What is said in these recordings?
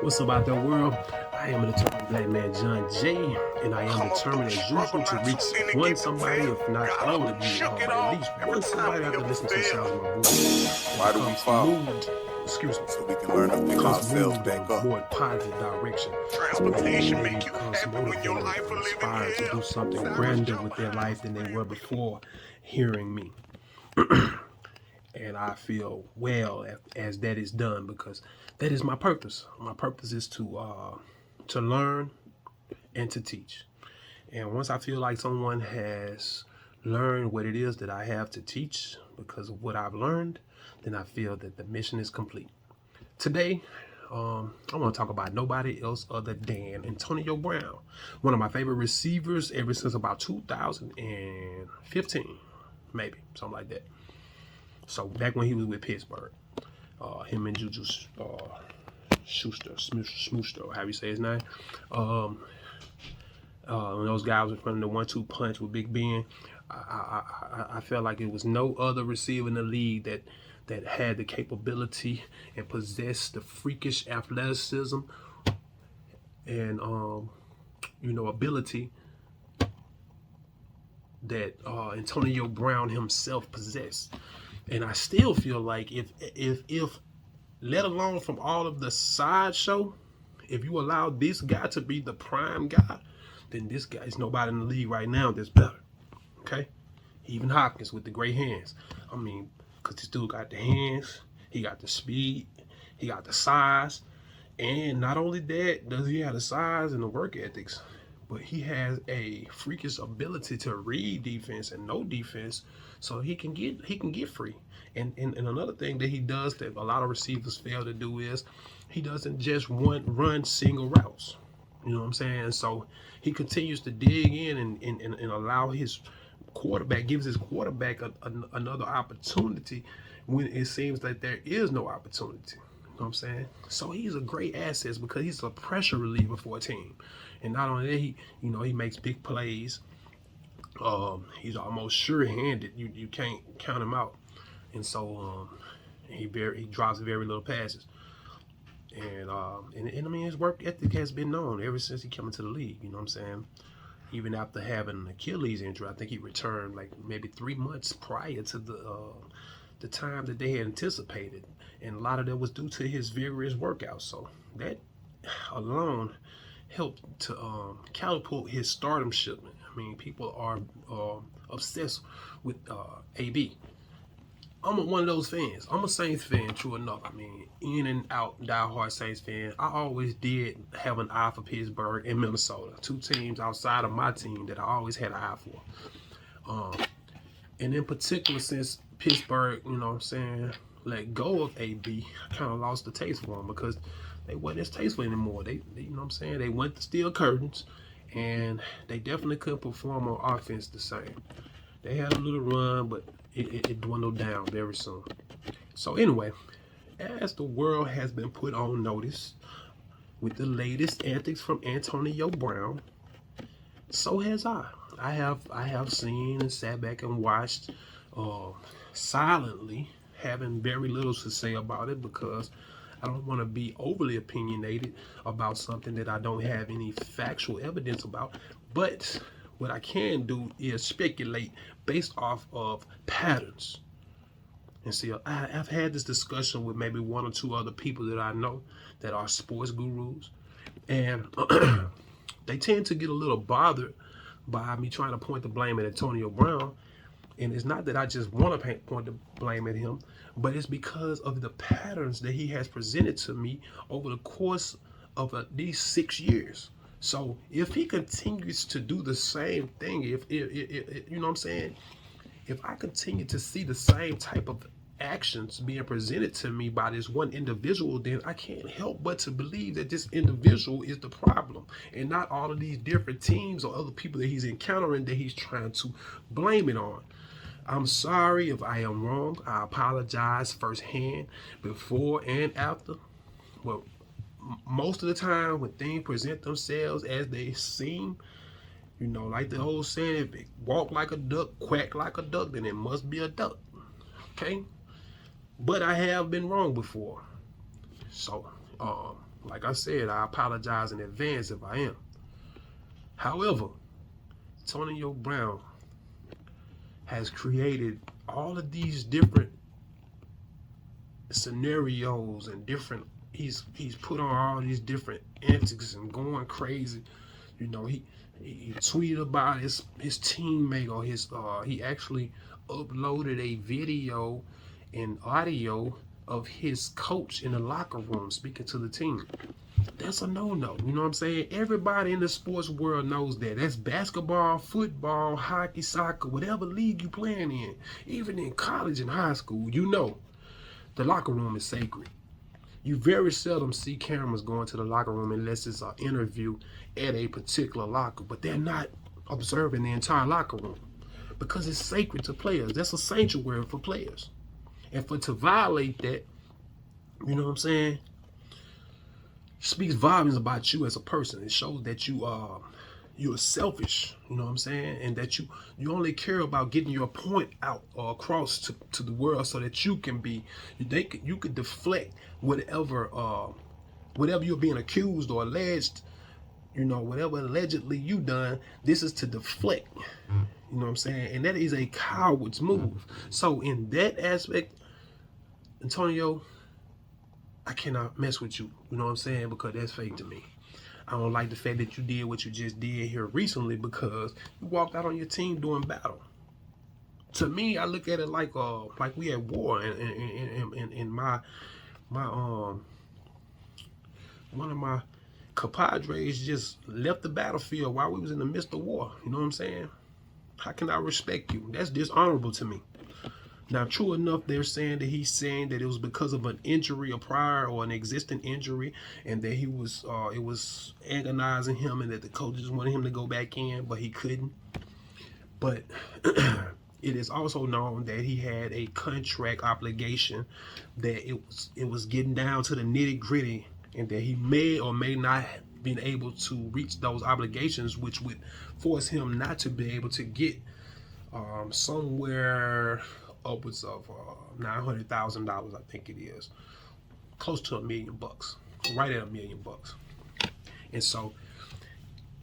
What's up out there, world? I am a determined black man, John Jay, and I am determined as usual to reach one somebody, if not all of you, but at least one somebody out there listening to the sounds of my voice. Why do we fall? Excuse me. So we can learn to pick ourselves back up. More positive direction. Transportation make you happy when motivated your life and is inspired living to do something grander with their life than they were before hearing me. And I feel well as that is done, because that is my purpose. My purpose is to learn and to teach. And once I feel like someone has learned what it is that I have to teach because of what I've learned, then I feel that the mission is complete. Today, I want to talk about nobody else other than Antonio Brown, one of my favorite receivers ever since about 2015, maybe, something like that. So back when he was with Pittsburgh, him and Juju Smooster, or how you say his name. When those guys were running the 1-2 punch with Big Ben, I felt like it was no other receiver in the league that had the capability and possessed the freakish athleticism and ability that Antonio Brown himself possessed. And I still feel like if let alone from all of the sideshow, if you allow this guy to be the prime guy, then this guy is nobody in the league right now that's better. Okay? Even Hopkins with the great hands. I mean, because this dude got the hands, he got the speed, he got the size, and not only that does he have the size and the work ethics, but he has a freakish ability to read defense and know defense, so he can get free. And another thing that he does that a lot of receivers fail to do is he doesn't just run single routes. You know what I'm saying? So he continues to dig in and allow his quarterback, gives his quarterback another opportunity when it seems that there is no opportunity. You know what I'm saying? So he's a great asset because he's a pressure reliever for a team. And not only that, he makes big plays. He's almost sure-handed. You can't count him out. And so he drops very little passes. And I mean, his work ethic has been known ever since he came into the league. You know what I'm saying? Even after having an Achilles injury, I think he returned like maybe 3 months prior to the time that they had anticipated, and a lot of that was due to his vigorous workouts. So that alone helped to catapult his stardomship. I mean, people are obsessed with AB. I'm one of those fans. I'm a Saints fan, true enough. I mean, in and out, diehard Saints fan. I always did have an eye for Pittsburgh and Minnesota, two teams outside of my team that I always had an eye for. And in particular, since Pittsburgh, you know what I'm saying, let go of AB, I kind of lost the taste for them because they wasn't as tasteful anymore. They you know what I'm saying, they went to steel curtains, and they definitely couldn't perform on offense the same. They had a little run, but it dwindled down very soon. So anyway, as the world has been put on notice with the latest antics from Antonio Brown, so has I. I have seen and sat back and watched silently, having very little to say about it because I don't want to be overly opinionated about something that I don't have any factual evidence about. But what I can do is speculate based off of patterns. And see, I've had this discussion with maybe one or two other people that I know that are sports gurus. And they tend to get a little bothered by me trying to point the blame at Antonio Brown. And it's not that I just want to point the blame at him, but it's because of the patterns that he has presented to me over the course of at least 6 years. So if he continues to do the same thing, if you know what I'm saying, if I continue to see the same type of actions being presented to me by this one individual, then I can't help but to believe that this individual is the problem and not all of these different teams or other people that he's encountering that he's trying to blame it on. I'm sorry if I am wrong. I apologize firsthand, before and after. Well, most of the time when things present themselves as they seem, you know, like the old saying, if it walk like a duck, quack like a duck, then it must be a duck. Okay? But I have been wrong before. So, like I said, I apologize in advance if I am. However, Antonio Brown has created all of these different scenarios and different. He's put on all these different antics and going crazy. You know, he tweeted about his teammate, or his he actually uploaded a video and audio of his coach in the locker room speaking to the team. That's a no-no. You know what I'm saying? Everybody in the sports world knows that. That's basketball, football, hockey, soccer, whatever league you playing in. Even in college and high school, you know the locker room is sacred. You very seldom see cameras going to the locker room unless it's an interview at a particular locker, but they're not observing the entire locker room because it's sacred to players. That's a sanctuary for players. And to violate that, you know what I'm saying, speaks volumes about you as a person. It shows that you're selfish, you know what I'm saying, and that you only care about getting your point out or across to the world so that you can be, you could deflect whatever you're being accused or alleged, you know, whatever allegedly you done. This is to deflect, you know what I'm saying, and that is a coward's move. So in that aspect, Antonio, I cannot mess with you, you know what I'm saying, because that's fake to me. I don't like the fact that you did what you just did here recently, because you walked out on your team doing battle. To me, I look at it like we at war, and my one of my compadres just left the battlefield while we was in the midst of war. You know what I'm saying? How can I respect you? That's dishonorable to me. Now, true enough, they're saying that he's saying that it was because of an injury, a prior or an existing injury, and that it was agonizing him, and that the coaches wanted him to go back in, but he couldn't. But it is also known that he had a contract obligation, that it was getting down to the nitty gritty, and that he may or may not have been able to reach those obligations, which would force him not to be able to get somewhere upwards of $900,000, I think it is, close to $1 million, right at $1 million. And so,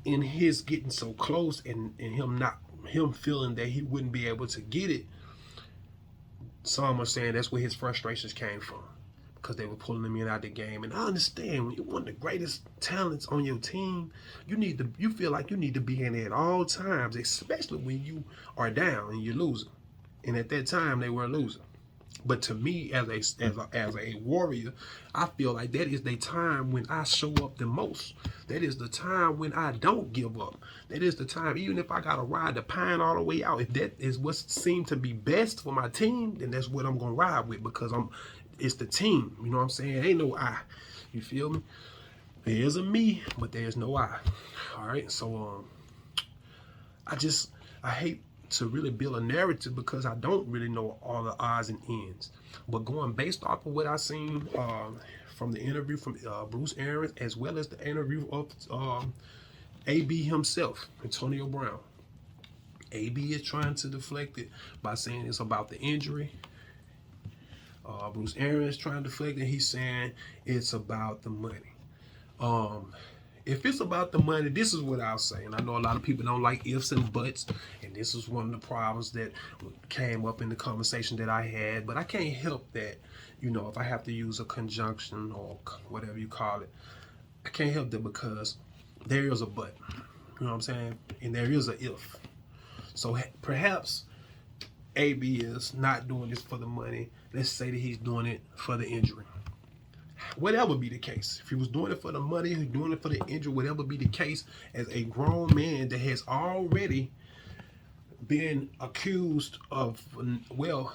in his getting so close, and him feeling that he wouldn't be able to get it, some are saying that's where his frustrations came from, because they were pulling him in out the game. And I understand, when you're one of the greatest talents on your team, you feel like you need to be in there at all times, especially when you are down and you're losing. And at that time, they were losing. But to me, as a warrior, I feel like that is the time when I show up the most. That is the time when I don't give up. That is the time, even if I got to ride the pine all the way out, if that is what seemed to be best for my team, then that's what I'm going to ride with, because it's the team. You know what I'm saying? Ain't no I. You feel me? There's a me, but there's no I. All right? So, I hate to really build a narrative, because I don't really know all the odds and ends. But going based off of what I seen from the interview from Bruce Arians, as well as the interview of AB himself, Antonio Brown, AB is trying to deflect it by saying it's about the injury. Bruce Arians trying to deflect it. He's saying it's about the money. If it's about the money, this is what I'll say. And I know a lot of people don't like ifs and buts, and this is one of the problems that came up in the conversation that I had. But I can't help that, you know, if I have to use a conjunction or whatever you call it, I can't help that, because there is a but. You know what I'm saying? And there is a if. So perhaps AB is not doing this for the money. Let's say that he's doing it for the injury. Whatever be the case, if he was doing it for the money, he's doing it for the injury, whatever be the case, as a grown man that has already been accused of, well,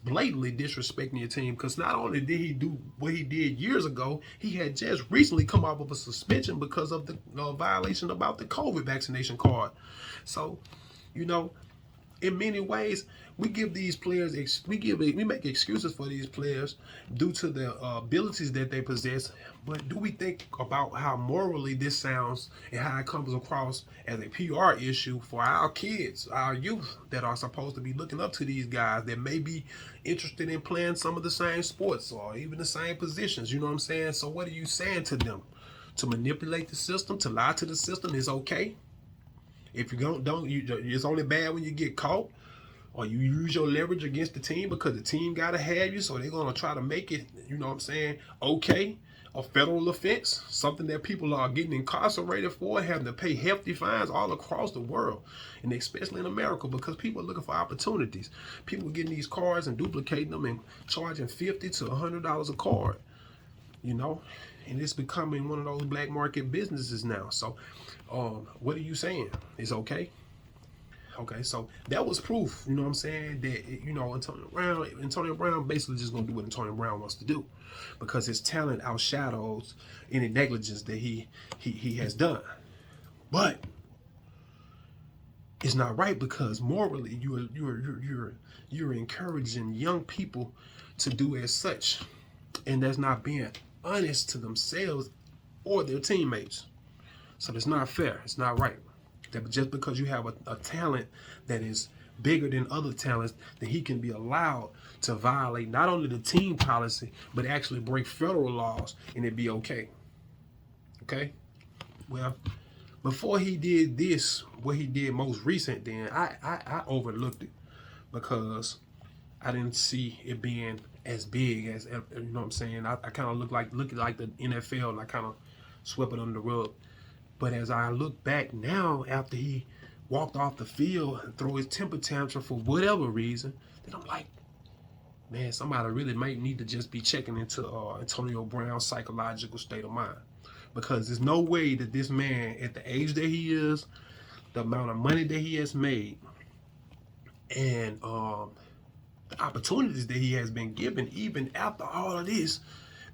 blatantly disrespecting your team, because not only did he do what he did years ago, he had just recently come off of a suspension because of the violation about the COVID vaccination card. So, you know, in many ways, we give these players, we make excuses for these players due to the abilities that they possess. But do we think about how morally this sounds and how it comes across as a PR issue for our kids, our youth that are supposed to be looking up to these guys that may be interested in playing some of the same sports or even the same positions? You know what I'm saying? So what are you saying to them? To manipulate the system, to lie to the system is okay. If you don't, it's only bad when you get caught or you use your leverage against the team because the team got to have you. So they're going to try to make it, you know what I'm saying, okay, a federal offense, something that people are getting incarcerated for, having to pay hefty fines all across the world, and especially in America because people are looking for opportunities. People are getting these cards and duplicating them and charging $50 to $100 a card, you know, and it's becoming one of those black market businesses now. So what are you saying? It's okay? Okay, so that was proof, you know what I'm saying, that, you know, Antonio Brown basically just going to do what Antonio Brown wants to do because his talent outshadows any negligence that he has done. But it's not right because morally you're encouraging young people to do as such, and that's not being honest to themselves or their teammates. So it's not fair. It's not right. That just because you have a talent that is bigger than other talents, that he can be allowed to violate not only the team policy, but actually break federal laws and it be okay. Okay? Well, before he did this, what he did most recent, then I overlooked it because I didn't see it being as big as, you know what I'm saying? I kind of looked like the NFL, and I kind of swept it under the rug. But as I look back now, after he walked off the field and threw his temper tantrum for whatever reason, then I'm like, man, somebody really might need to just be checking into Antonio Brown's psychological state of mind. Because there's no way that this man, at the age that he is, the amount of money that he has made, and the opportunities that he has been given, even after all of this,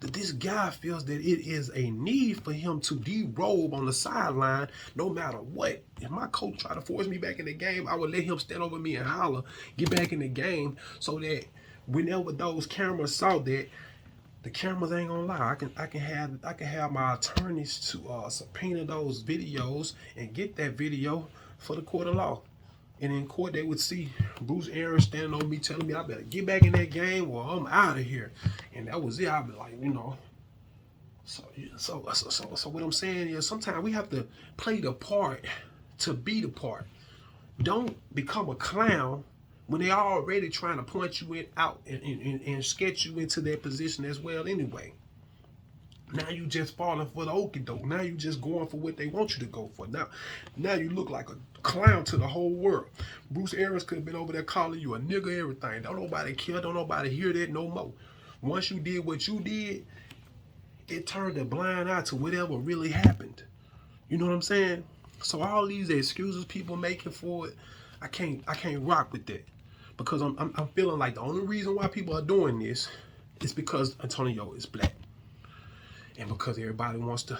that this guy feels that it is a need for him to derobe on the sideline no matter what. If my coach tried to force me back in the game, I would let him stand over me and holler, get back in the game, so that whenever those cameras saw that, the cameras ain't gonna lie. I can have my attorneys to subpoena those videos and get that video for the court of law. And in court, they would see Bruce Arians standing over me, telling me I better get back in that game or I'm out of here. And that was it. I'd be like, you know. So what I'm saying is sometimes we have to play the part to be the part. Don't become a clown when they're already trying to point you out and sketch you into that position as well anyway. Now you just falling for the okie doke. Now you just going for what they want you to go for. Now you look like a clown to the whole world. Bruce Arians could have been over there calling you a nigga, everything. Don't nobody care. Don't nobody hear that no more. Once you did what you did, it turned a blind eye to whatever really happened. You know what I'm saying? So all these excuses people making for it, I can't rock with that. Because I'm feeling like the only reason why people are doing this is because Antonio is black. And because everybody wants to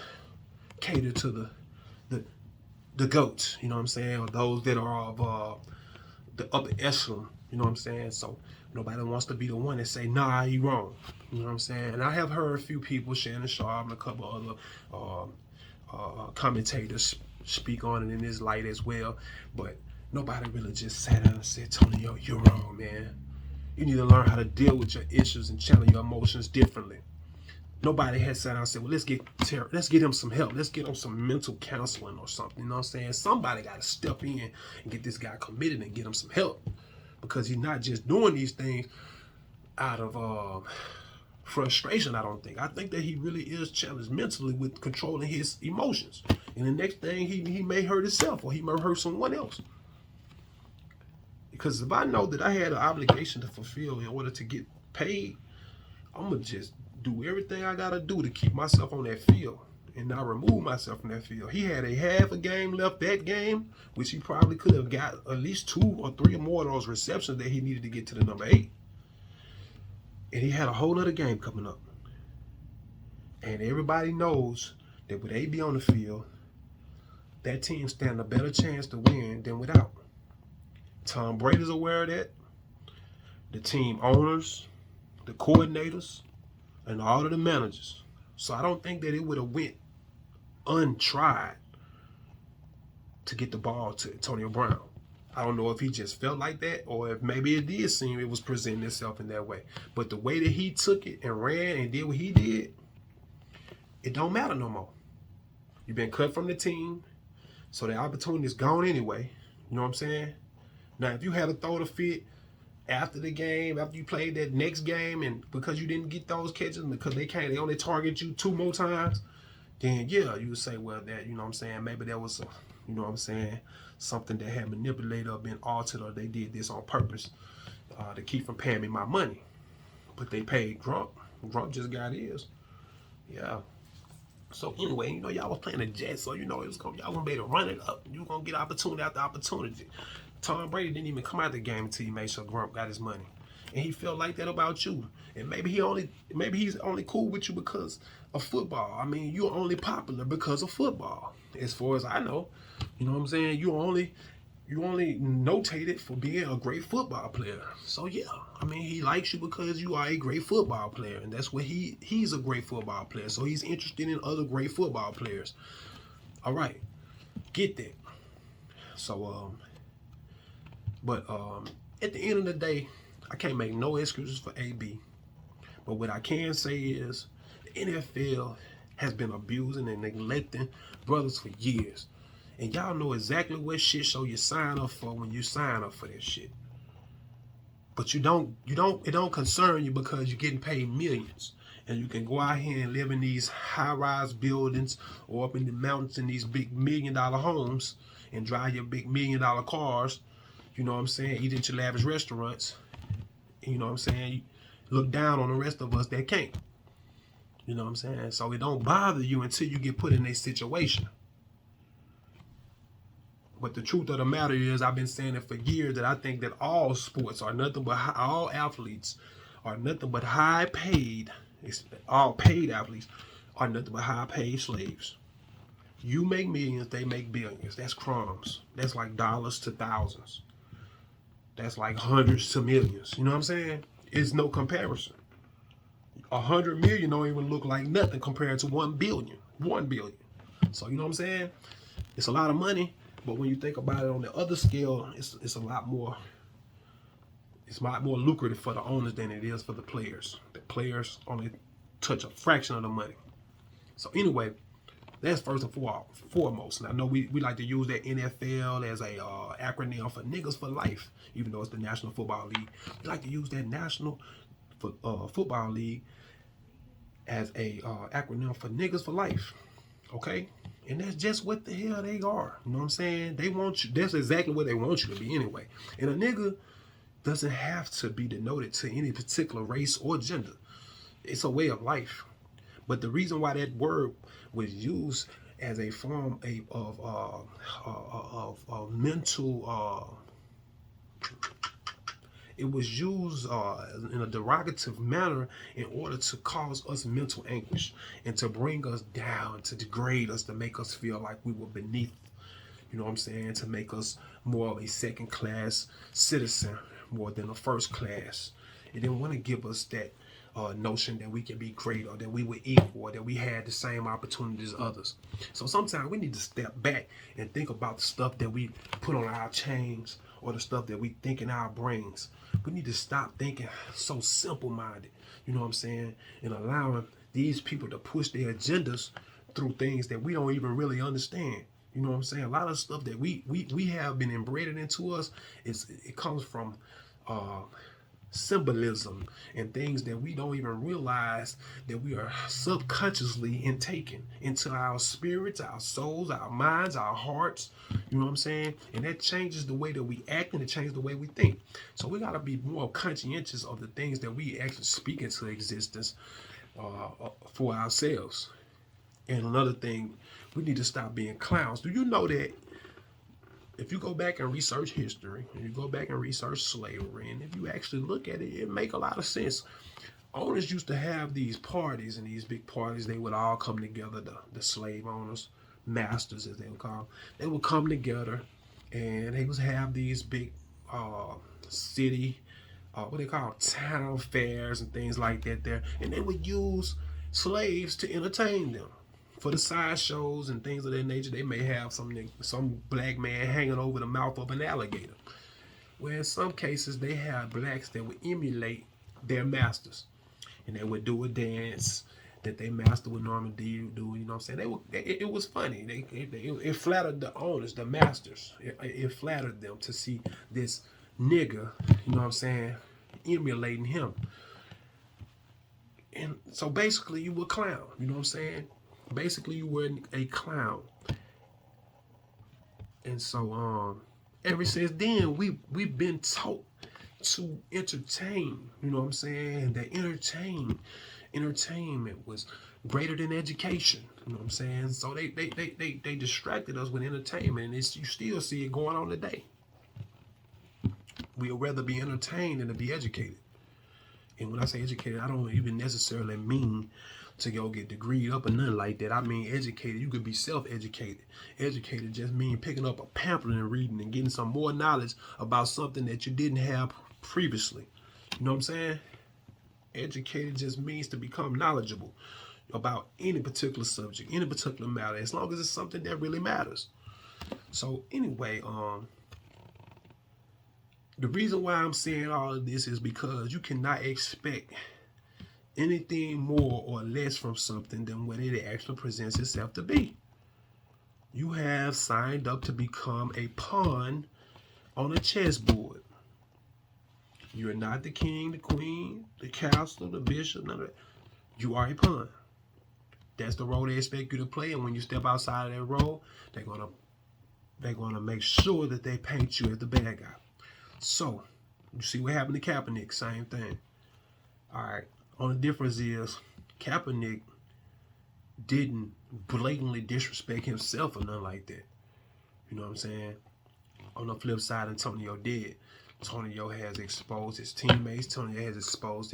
cater to the goats, you know what I'm saying, or those that are of the upper echelon, you know what I'm saying. So nobody wants to be the one that say, nah, he wrong, you know what I'm saying. And I have heard a few people, Shannon Sharp and a couple other commentators, speak on it in this light as well. But nobody really just sat down and said, Antonio, you're wrong, man. You need to learn how to deal with your issues and channel your emotions differently. Nobody has sat down and said, well, let's get him some help. Let's get him some mental counseling or something. You know what I'm saying? Somebody got to step in and get this guy committed and get him some help. Because he's not just doing these things out of frustration, I don't think. I think that he really is challenged mentally with controlling his emotions. And the next thing, he may hurt himself or he may hurt someone else. Because if I know that I had an obligation to fulfill in order to get paid, I'm going to just do everything I gotta do to keep myself on that field and not remove myself from that field. He had a half a game left that game, which he probably could have got at least 2 or 3 or more of those receptions that he needed to get to the number 8. And he had a whole other game coming up. And everybody knows that with AB on the field, that team stand a better chance to win than without. Tom Brady's aware of that. The team owners, the coordinators, and all of the managers. So I don't think that it would have went untried to get the ball to Antonio Brown. I don't know if he just felt like that or if maybe it did seem it was presenting itself in that way. But the way that he took it and ran and did what he did, it don't matter no more. You've been cut from the team, so the opportunity is gone anyway. You know what I'm saying? Now, if you had to throw the fit after the game, after you played that next game, and because you didn't get those catches because they only target you 2 more times, then yeah, you would say, well, that, you know what I'm saying, maybe that was, you know what I'm saying, something that had manipulated or been altered, or they did this on purpose to keep from paying me my money. But they paid Gronk. Gronk just got his. Yeah. So anyway, you know, y'all was playing the Jets, so you know y'all gonna be able to run it up. You gonna get opportunity after opportunity. Tom Brady didn't even come out the game until he made sure Gronk got his money, and he felt like that about you. And maybe he's only cool with you because of football. I mean, you're only popular because of football, as far as I know. You know what I'm saying? You only notated for being a great football player. So yeah, I mean, he likes you because you are a great football player, and that's what he's a great football player. So he's interested in other great football players. All right, get that. So but at the end of the day, I can't make no excuses for AB. But what I can say is the NFL has been abusing and neglecting brothers for years. And y'all know exactly what shit show you sign up for when you sign up for that shit. But it don't concern you because you're getting paid millions. And you can go out here and live in these high-rise buildings or up in the mountains in these big $1 million homes and drive your big $1 million cars. You know what I'm saying? Eat at your lavish restaurants. You know what I'm saying? You look down on the rest of us that can't. You know what I'm saying? So it don't bother you until you get put in a situation. But the truth of the matter is, I've been saying it for years, that I think that all sports are nothing but all athletes are nothing but high paid. All paid athletes are nothing but high paid slaves. You make millions, they make billions. That's crumbs. That's like dollars to thousands. That's like hundreds to millions. You know what I'm saying? It's no comparison. 100 million don't even look like nothing compared to 1 billion. 1 billion. So you know what I'm saying? It's a lot of money, but when you think about it on the other scale, it's a lot more. It's a lot more lucrative for the owners than it is for the players. The players only touch a fraction of the money. So anyway, that's first and foremost. And I know we like to use that NFL as a acronym for niggas for life, even though it's the National Football League. We like to use that National Football League as a acronym for niggas for life. Okay? And that's just what the hell they are. You know what I'm saying? They want you. That's exactly what they want you to be anyway. And a nigga doesn't have to be denoted to any particular race or gender. It's a way of life. But the reason why that word was used as a form of mental, it was used in a derogative manner in order to cause us mental anguish and to bring us down, to degrade us, to make us feel like we were beneath, you know what I'm saying, to make us more of a second-class citizen more than a first class. It didn't want to give us that notion that we can be great or that we were equal or that we had the same opportunities as others. So sometimes we need to step back and think about the stuff that we put on our chains or the stuff that we think in our brains. We need to stop thinking so simple-minded, you know what I'm saying, and allowing these people to push their agendas through things that we don't even really understand. You know what I'm saying? A lot of stuff that we have been embedded into us, it comes from symbolism and things that we don't even realize that we are subconsciously intaking into our spirits, our souls, our minds, our hearts. You know what I'm saying? And that changes the way that we act and it changes the way we think. So we got to be more conscientious of the things that we actually speak into existence for ourselves. And another thing, we need to stop being clowns. Do you know that if you go back and research history, and you go back and research slavery, and if you actually look at it, it make a lot of sense. Owners used to have these parties, and these big parties, they would all come together, the slave owners, masters as they would call them. They would come together, and they would have these big city, what they call town fairs and things like that there, and they would use slaves to entertain them for the sideshows and things of that nature. They may have some black man hanging over the mouth of an alligator. Where in some cases they have blacks that would emulate their masters, and they would do a dance that their master would normally do. You know what I'm saying? It was funny. It flattered the owners, the masters. It flattered them to see this nigga, you know what I'm saying, emulating him. And so basically you were a clown, you know what I'm saying? Basically you were a clown. And so ever since then we've been taught to entertain, you know what I'm saying? That entertainment was greater than education, you know what I'm saying? So they distracted us with entertainment, and you still see it going on today. We'd rather be entertained than to be educated. And when I say educated, I don't even necessarily mean to go get degreed up or nothing like that. I mean educated. You could be self-educated. Educated just means picking up a pamphlet and reading and getting some more knowledge about something that you didn't have previously. You know what I'm saying? Educated just means to become knowledgeable about any particular subject, any particular matter, as long as it's something that really matters. So anyway, the reason why I'm saying all of this is because you cannot expect anything more or less from something than what it actually presents itself to be. You have signed up to become a pawn on a chessboard. You're not the king, the queen, the castle, the bishop, none of that. You are a pawn. That's the role they expect you to play, and when you step outside of that role, they're gonna make sure that they paint you as the bad guy. So, you see what happened to Kaepernick, same thing. All right. Only difference is Kaepernick didn't blatantly disrespect himself or nothing like that. You know what I'm saying? On the flip side, Antonio did. Antonio has exposed his teammates. Antonio has exposed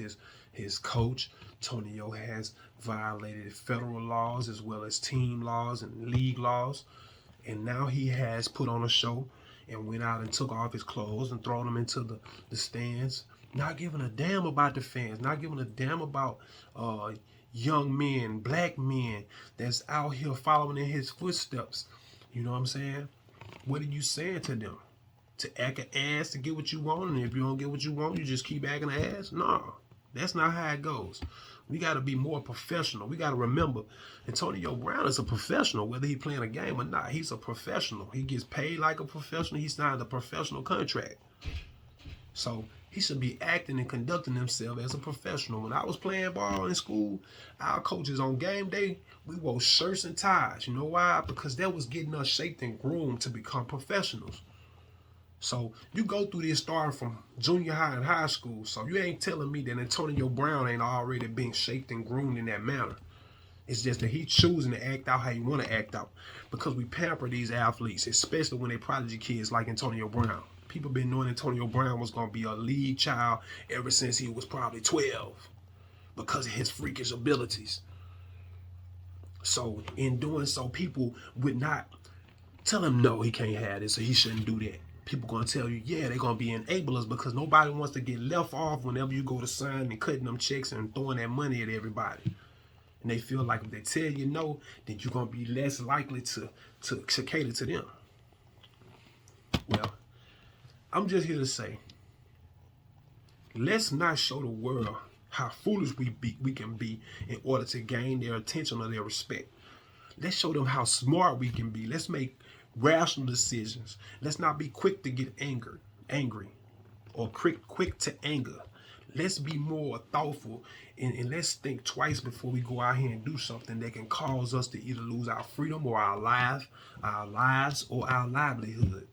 his coach. Antonio has violated federal laws as well as team laws and league laws. And now he has put on a show and went out and took off his clothes and thrown them into the stands, not giving a damn about the fans, not giving a damn about young men, black men that's out here following in his footsteps. You know what I'm saying? What are you saying to them? To act an ass to get what you want, and if you don't get what you want, you just keep acting an ass? No, that's not how it goes. We got to be more professional. We got to remember, Antonio Brown is a professional, whether he's playing a game or not. He's a professional. He gets paid like a professional. He signed a professional contract. So he should be acting and conducting himself as a professional. When I was playing ball in school, our coaches on game day, we wore shirts and ties. You know why? Because that was getting us shaped and groomed to become professionals. So you go through this starting from junior high and high school. So you ain't telling me that Antonio Brown ain't already being shaped and groomed in that manner. It's just that he's choosing to act out how he want to act out. Because we pamper these athletes, especially when they prodigy kids like Antonio Brown. People been knowing Antonio Brown was going to be a league child ever since he was probably 12 because of his freakish abilities. So in doing so, people would not tell him no, he can't have this or he shouldn't do that. People going to tell you, yeah, they're going to be enablers because nobody wants to get left off whenever you go to sign and cutting them checks and throwing that money at everybody. And they feel like if they tell you no, then you're going to be less likely to cater to them. Well, I'm just here to say, let's not show the world how foolish we can be in order to gain their attention or their respect. Let's show them how smart we can be. Let's make rational decisions. Let's not be quick to get angry, or quick to anger. Let's be more thoughtful and let's think twice before we go out here and do something that can cause us to either lose our freedom or our lives or our livelihood.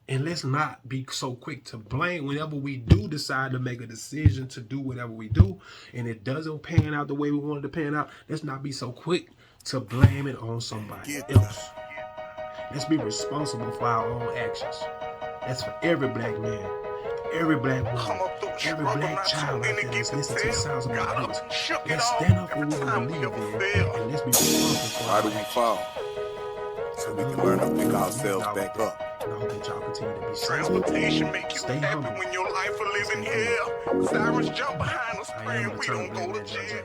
And let's not be so quick to blame whenever we do decide to make a decision to do whatever we do and it doesn't pan out the way we wanted to pan out. Let's not be so quick to blame it on somebody else. Let's be responsible for our own actions. That's for every black man, every black woman, every black child out there that's listening to the sounds of my voice. Let's stand up for what we believe in, and let's be responsible for Why our do we actions. fall? So we can learn to pick ourselves back up. And I hope that y'all continue to be safe. Transportation make you Stay happy humble. when your life a living hell. Sirens jump behind us I am praying the we don't Turtle go to Man, Jay. jail.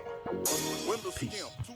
Windows Peace. skim,